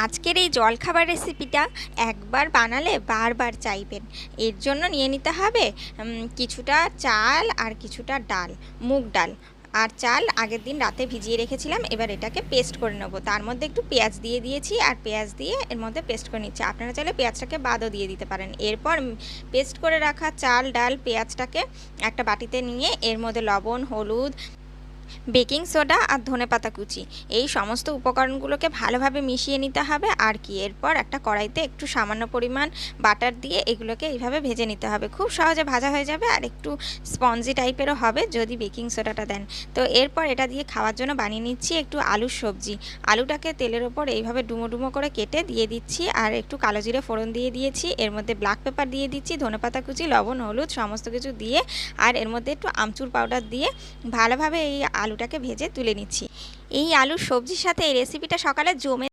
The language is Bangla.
আজকের এই জলখাবার রেসিপিটা একবার বানালে বারবার চাইবেন। এর জন্য নিয়ে নিতে হবে কিছুটা চাল আর কিছুটা ডাল, মুগ ডাল আর চাল আগের দিন রাতে ভিজিয়ে রেখেছিলাম। এবার এটাকে পেস্ট করে নেব। তার মধ্যে একটু পেঁয়াজ দিয়ে দিয়েছি আর পেঁয়াজ দিয়ে এর মধ্যে পেস্ট করে নিচ্ছি। আপনারা চাইলে পেঁয়াজটাকে বাদও দিয়ে দিতে পারেন। এরপর পেস্ট করে রাখা চাল, ডাল, পেঁয়াজটাকে একটা বাটিতে নিয়ে এর মধ্যে লবণ, হলুদ, বেকিং সোডা আর ধনেপাতা কুচি এই সমস্ত উপকরণগুলোকে ভালোভাবে মিশিয়ে নিতে হবে। আর কি এরপর একটা কড়াইতে একটু সামান্য পরিমাণ বাটার দিয়ে এগুলোকে এইভাবে ভেজে নিতে হবে। খুব সহজে ভাজা হয়ে যাবে আর একটু স্পঞ্জি টাইপেরও হবে যদি বেকিং সোডাটা দেন। তো এরপর এটা দিয়ে খাওয়ার জন্য বানিয়ে নিচ্ছি একটু আলুর সবজি। আলুটাকে তেলের ওপর এইভাবে ডুমো ডুমো করে কেটে দিয়ে দিচ্ছি আর একটু কালো জিরে ফোড়ন দিয়ে দিয়েছি। এর মধ্যে ব্ল্যাক পেপার দিয়ে দিচ্ছি, ধনেপাতা কুচি, লবণ, হলুদ সমস্ত কিছু দিয়ে আর এর মধ্যে একটু আমচুর পাউডার দিয়ে ভালোভাবে এই আলুটাকে ভেজে তুলে নিচ্ছি। এই আলুর সবজির সাথে এই রেসিপিটা সকালে জমে